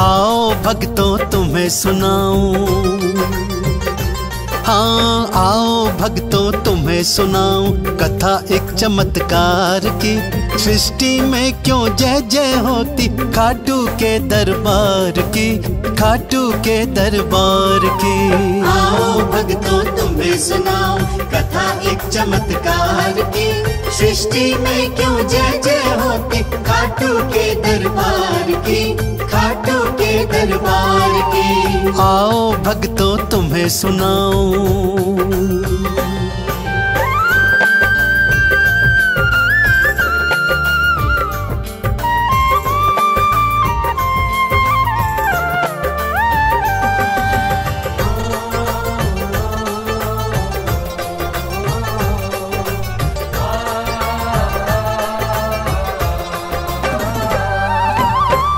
आओ भक्तों तुम्हें सुनाऊं, हाँ आओ भक्तों तुम्हें सुनाऊं कथा एक चमत्कार की। सृष्टि में क्यों जय जय होती खाटू के दरबार की, खाटू के दरबार की। आओ भक्तों तुम्हें सुनाओ कथा एक चमत्कार की। सृष्टि में क्यों जय जय होती खाटू के दरबार की, खाटू के दरबार की। आओ भक्तों तुम्हें सुनाऊं।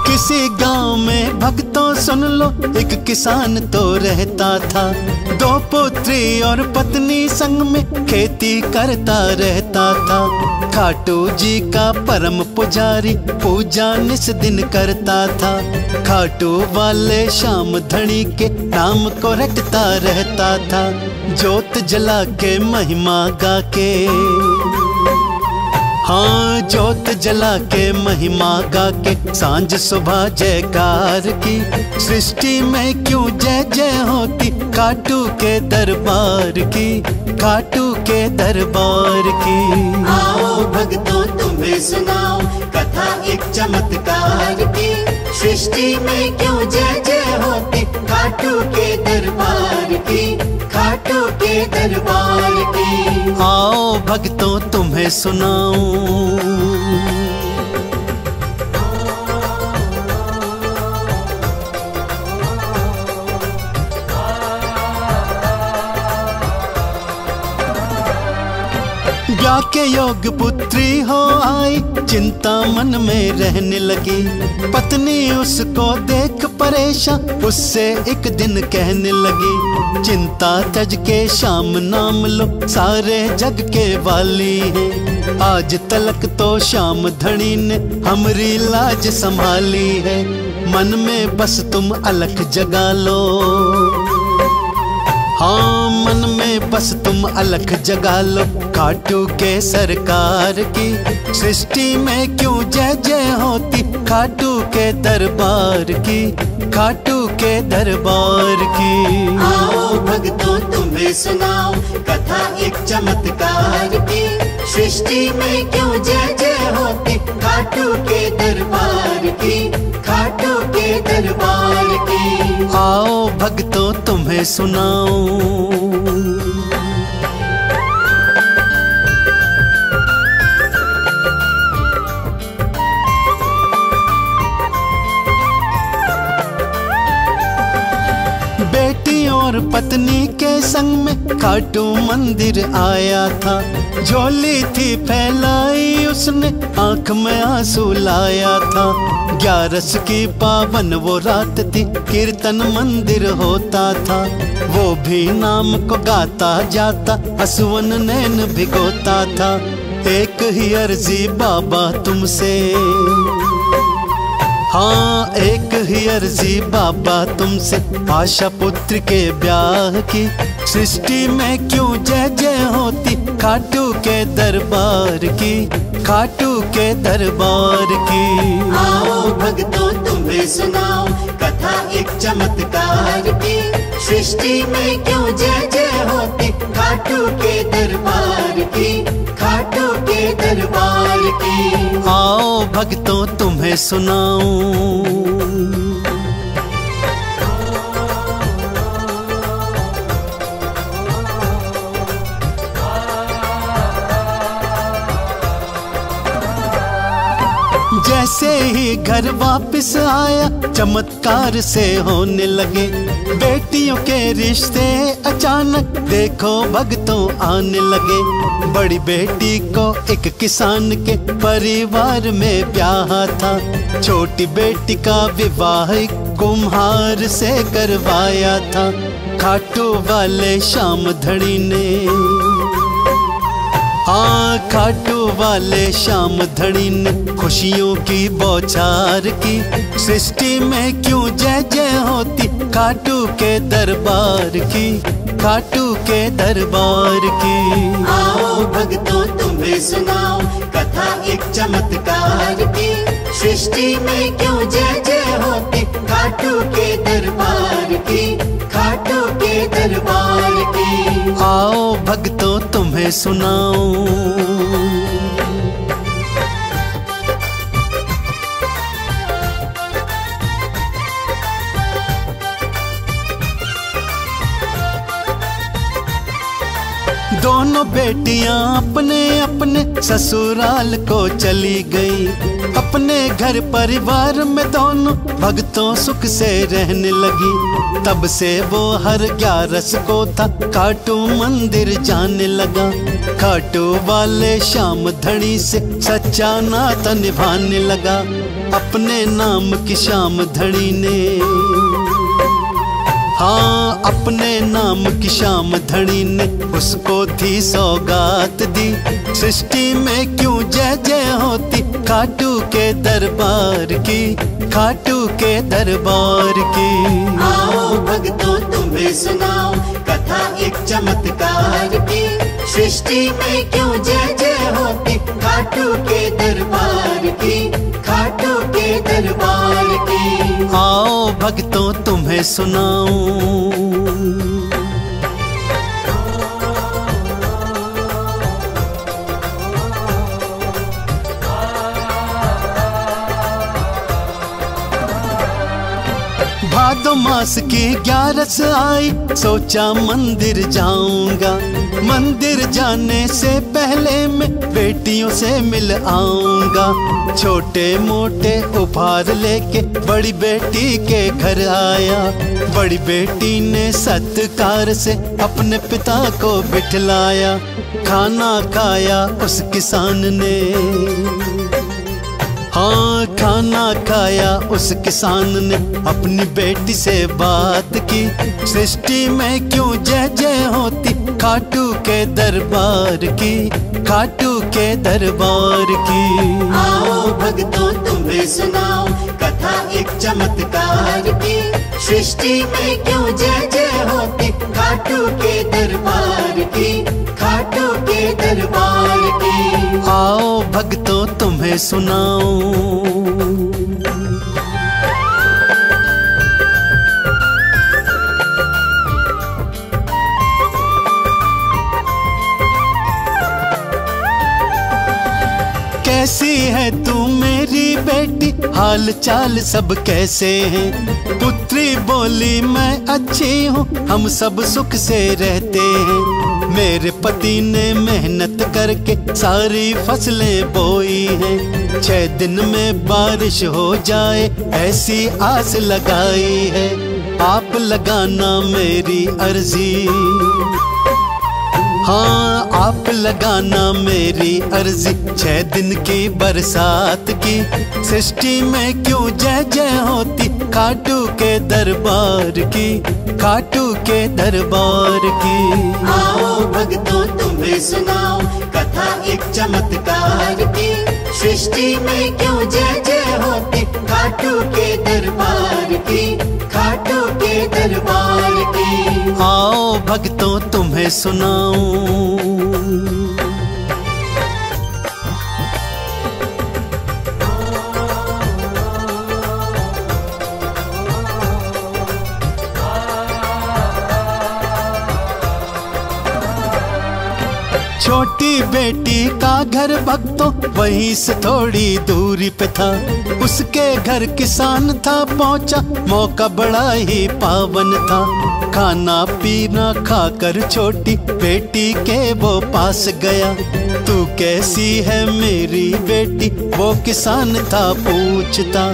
किसी गांव में भक्तों सुन लो एक किसान तो रहता था। दो पुत्री और पत्नी संग में खेती करता रहता था। खाटू जी का परम पुजारी पूजा निस दिन करता था। खाटू वाले श्याम धनी के नाम को रटता रहता था। जोत जला के महिमा गा के, हाँ जोत जला के महिमा गा के सांझ सुबह जयकार की। सृष्टि में क्यों जय जय होती खाटू के दरबार की, खाटू के दरबार की। आओ भक्तों तुम्हें सुनाओ कथा एक चमत्कार की। सृष्टि में क्यों जय जय होती खाटू के दरबार की, खाटू के दरबार की। आओ भक्तों तुम्हें सुनाऊं। ब्याह के योग पुत्री हो आई, चिंता मन में रहने लगी। पत्नी उसको देख परेशान उससे एक दिन कहने लगी, चिंता तज के श्याम नाम लो सारे जग के वाली है। आज तलक तो श्याम धनी ने हमरी लाज संभाली है। मन में बस तुम अलख जगा लो, हाँ मन में बस तुम अलख जगा लो खाटू के सरकार की। सृष्टि में क्यों जय जय होती खाटू के दरबार की, खाटू के दरबार की। आओ भक्तों तुम्हें सुनाओ कथा एक चमत्कार की। सृष्टि में क्यों जय जय होती खाटू के दरबार की, खाटू के दरबार की। आओ भक्तों तुम्हें सुनाऊं। बेटी और पत्नी के संग में खाटू मंदिर आया था। झोली थी फैलाई उसने आंख में आंसू लाया था। 11 की पावन वो रात थी कीर्तन मंदिर होता था। वो भी नाम को गाता जाता असुवन नैन भिगोता था। एक ही अर्जी बाबा तुमसे, हाँ एक ही अर्जी बाबा तुमसे आशा पुत्र के ब्याह की। सृष्टि में क्यों जय जय होती खाटू के दरबार की, खाटू के दरबार की। आओ भक्तों तुम्हें सुनाओ कथा एक चमत्कार की। सृष्टि में क्यों जय जय होती खाटू के दरबार की, खाटू के दरबार की। आओ भक्तों तुम्हें सुनाऊं। जैसे ही घर वापस आया चमत्कार से होने लगे। बेटियों के रिश्ते अचानक देखो भक्तों आने लगे। बड़ी बेटी को एक किसान के परिवार में ब्याह था। छोटी बेटी का विवाह कुम्हार से करवाया था। खाटू वाले श्याम धनी ने, हाँ, खाटू वाले श्याम धनी ने खुशियों की बौछार की। सृष्टि में क्यों जय जय होती खाटू के दरबार की, खाटू के दरबार की। आओ भक्तों तुम्हें सुनाओ कथा एक चमत्कार की। सृष्टि में क्यों जय जय होती खाटू के दरबार की, खाटू के दरबार की। आओ भक्तों तुम्हें सुनाओ। दोनों बेटियां अपने अपने ससुराल को चली गई। अपने घर परिवार में दोनों भक्तों सुख से रहने लगी। तब से वो हर 11 को था खाटू मंदिर जाने लगा। खाटू वाले श्याम धनी से सच्चा नाता निभाने लगा। अपने नाम की श्याम धनी ने, हाँ, अपने नाम की श्याम धनी ने उसको थी सौगात दी। सृष्टि में क्यों जय जय होती खाटू के दरबार की, खाटू के दरबार की। आओ भक्तों तुम्हें सुनाओ कथा एक चमत्कार की। सृष्टि में क्यों जय जय होती खाटू के दरबार की, खाटू के दरबार की। आओ भक्तों तुम्हें सुनाओ। भादो मास की 11 आई, सोचा मंदिर जाऊंगा। मंदिर जाने से पहले मैं बेटियों से मिल आऊंगा। छोटे मोटे उपहार लेके बड़ी बेटी के घर आया। बड़ी बेटी ने सत्कार से अपने पिता को बिठलाया। खाना खाया उस किसान ने, हाँ, खाना खाया उस किसान ने अपनी बेटी से बात की। सृष्टि में क्यों जय जय होती खाटू के दरबार की, खाटू के दरबार की। आओ भक्तों तुम्हें सुनाओ कथा एक चमत्कार की। सृष्टि में क्यों जय जय होती खाटू के दरबार की, खाटू के दरबार की। आओ भक्तों तुम्हें सुनाओ। कैसी है तू मेरी बेटी, हाल चाल सब कैसे हैं। पुत्री बोली मैं अच्छी हूँ, हम सब सुख से रहते हैं। मेरे पति ने मेहनत करके सारी फसलें बोई हैं। 6 दिन में बारिश हो जाए ऐसी आस लगाई है। आप लगाना मेरी अर्जी, हाँ, आप लगाना मेरी अर्जी। 6 दिन की बरसात की। सृष्टि में क्यों जय जय होती खाटू के दरबार की, खाटू के दरबार की। आओ भक्तों तुम्हें सुनाओ कथा एक चमत्कार की। सृष्टि में क्यों जय जय होती खाटू के दरबार की, खाटू के दरबार की। आओ भक्तों तुम्हें सुनाओ। छोटी बेटी का घर भक्तों वहीं से थोड़ी दूरी पे था। उसके घर किसान था पहुंचा, मौका बड़ा ही पावन था। खाना पीना खाकर छोटी बेटी के वो पास गया। तू कैसी है मेरी बेटी, वो किसान था पूछता।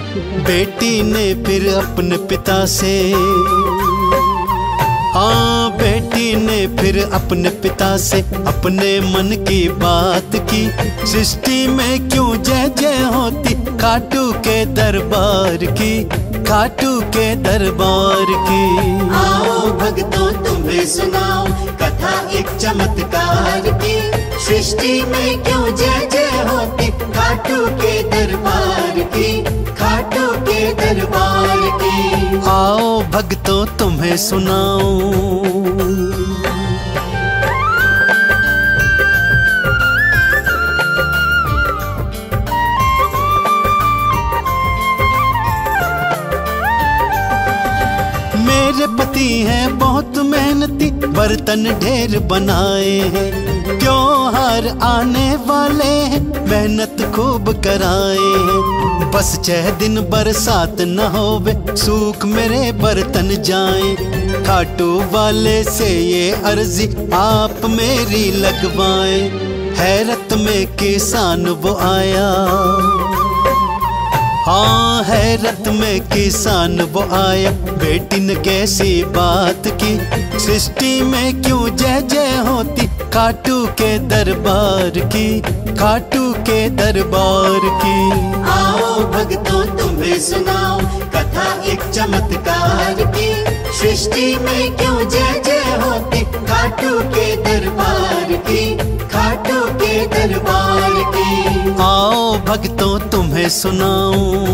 बेटी ने फिर अपने पिता से, हाँ, बेटी बेटी ने फिर अपने पिता से अपने मन की बात की। सृष्टि में क्यों जय जय होती खाटू के दरबार की, खाटू के दरबार की। आओ भक्तों तुम्हें सुनाओ कथा एक चमत्कार की। सृष्टि में क्यों जय जय होती खाटू के दरबार की, खाटू के दरबार की। आओ भक्तों तुम्हें सुनाओ। मेरे पति हैं बहुत मेहनती, बर्तन ढेर बनाए हैं। त्योहार आने वाले हैं, मेहनत खूब कराए हैं। बस 6 दिन बरसात न होवे, सूख मेरे बर्तन जाएं। खाटू वाले से ये अर्जी आप मेरी लगवाएं। हैरत में किसान वो आया, हाँ हैरत में किसान वो आया। बेटी ने कैसी बात की, सृष्टि में क्यों जय जय होती खाटू के दरबार की, खाटू के दरबार की। आओ भक्तों तुम्हें सुनाओ कथा एक चमत्कार की। सृष्टि में क्यों जय जय होती खाटू के दरबार की, खाटू के दरबार की। आओ भक्तों तुम्हें सुनाऊं।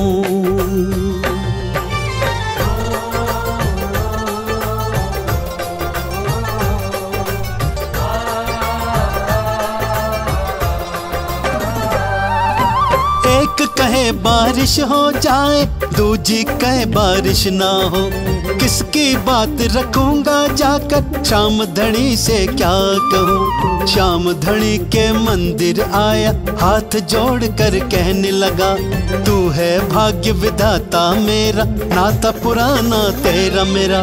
एक कहे बारिश हो जाए, दूजी कहे बारिश ना हो। किसकी बात रखूंगा जाकर, श्याम धनी से क्या कहूँ। श्याम धनी के मंदिर आया, हाथ जोड़ कर कहने लगा, तू है भाग्य विधाता मेरा, नाता पुराना तेरा मेरा।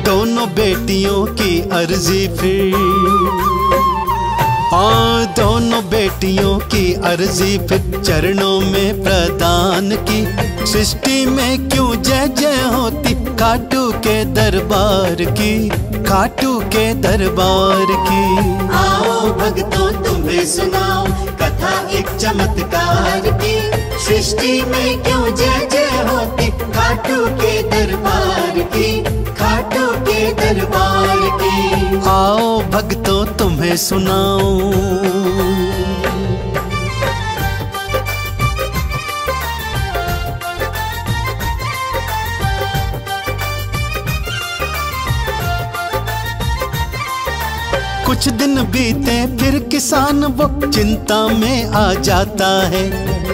दोनों बेटियों की अर्जी फिर, हाँ दोनों बेटियों की अर्जी फिर चरणों में प्रदान की। सृष्टि में क्यों जय जय होती खाटू के दरबार की, खाटू के दरबार की। आओ भक्तों तुम्हें सुनाओ कथा एक चमत्कार की। सृष्टि में क्यों जय जय होती खाटू के दरबार की, खाटू के दरबार की। आओ भक्तों तुम्हें सुनाओ। कुछ दिन बीते फिर किसान वो चिंता में आ जाता है।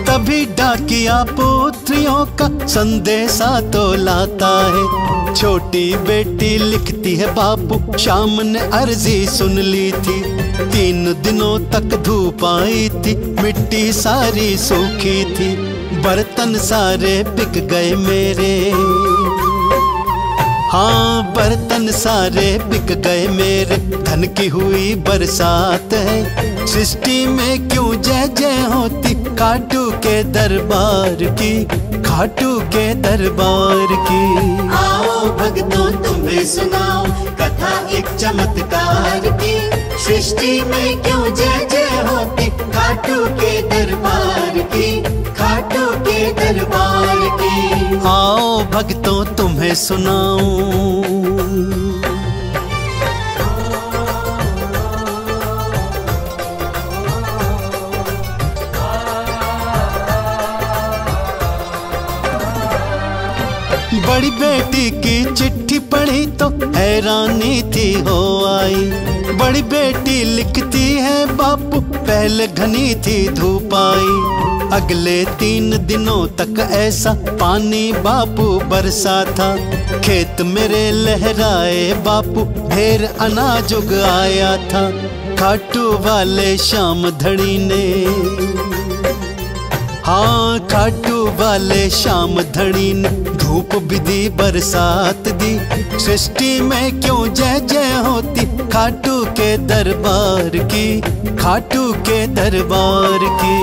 तभी डाकिया पुत्रियों का संदेशा तो लाता है। छोटी बेटी लिखती है, बापू शाम ने अर्जी सुन ली थी। 3 दिनों तक धूप आई थी, मिट्टी सारी सूखी थी। बर्तन सारे बिक गए मेरे, हाँ बर्तन सारे बिक गए मेरे। धन की हुई बरसात है, सृष्टि में क्यों जय जय होती खाटू के दरबार की, खाटू के दरबार की। आओ भक्तों तुम्हें सुनाओ कथा एक चमत्कार की। सृष्टि में क्यों जय जय होती खाटू के दरबार की, खाटू के दरबार की। आओ भक्तों तुम्हें सुनाऊं। बड़ी बेटी की चिट्ठी पढ़ी तो हैरानी थी हो आई। बड़ी बेटी लिखती है, बापू पहले घनी थी धूप आई। अगले 3 दिनों तक ऐसा पानी बापू बरसा था। खेत मेरे लहराए बापू, ढेर अनाज उग आया था। खाटू वाले श्याम धनी ने, हाँ खाटू वाले श्याम धनी ने धूप भी दी बरसात दी। सृष्टि में क्यों जय जय होती खाटू के दरबार की, खाटू के दरबार की।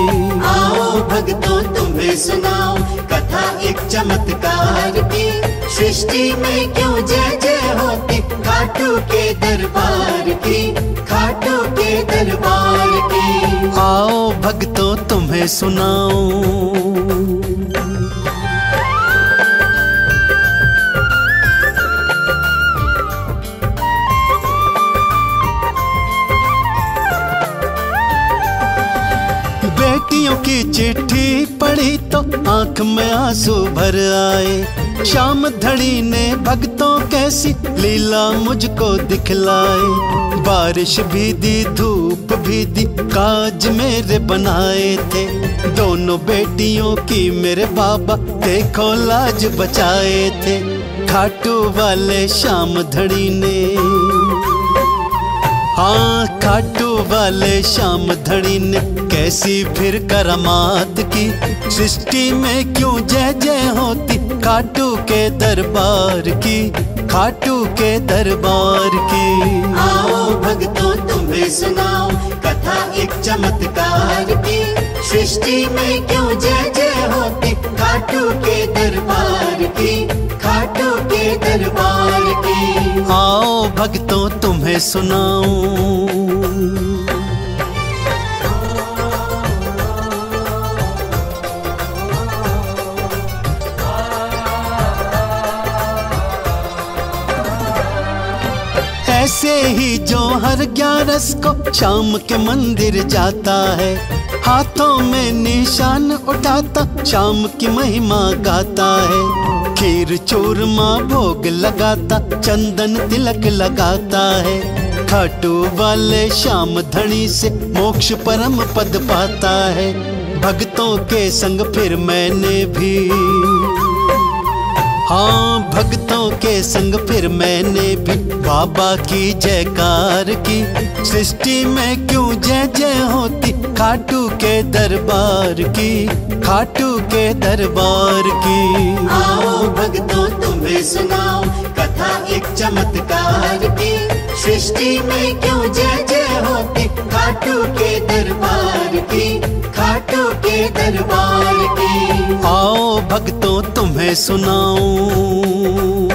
आओ भक्तों तुम्हें सुनाओ कथा एक चमत्कार की। सृष्टि में क्यों जय जय होती खाटू के दरबार की, खाटू के दरबार की। आओ भक्तों तुम्हें सुनाऊं, बेटियों की चिट्ठी पढ़ी तो आंख में आंसू भर आए। शाम धड़ी ने भक्तों कैसी लीला मुझको दिखलाए। बारिश भी दी धूप भी दी काज मेरे बनाए थे। दोनों बेटियों की मेरे बाबा देखो लाज बचाए थे। खाटू वाले शाम धड़ी ने, हाँ खाटू वाले शाम धड़ी ने कैसी फिर करामात की। सृष्टि में क्यों जय जय होती खाटू के दरबार की, खाटू के दरबार की। आओ भक्तों तुम्हें सुनाओ कथा एक चमत्कार की। सृष्टि में क्यों जय जय होती खाटू के दरबार की, खाटू के दरबार की। आओ भक्तों तुम्हें सुनाऊं, ऐसे ही जो हर 11 को शाम के मंदिर जाता है। हाथों में निशान उठाता शाम की महिमा गाता है। खीर चूरमा भोग लगाता चंदन तिलक लगाता है। खाटू वाले शाम धड़ी से मोक्ष परम पद पाता है। भक्तों के संग फिर मैंने भी, हाँ भक्तों के संग फिर मैंने भी बाबा की जयकार की। सृष्टि में क्यों जय जय होती खाटू के दरबार की, खाटू के दरबार की। आओ भक्तों तुम्हें सुनाओ कथा एक चमत्कार की। सृष्टि में क्यों जय जय होती खाटू के दरबार की, खाटू के दरबार की। आओ भक्तों तुम्हें सुनाऊं,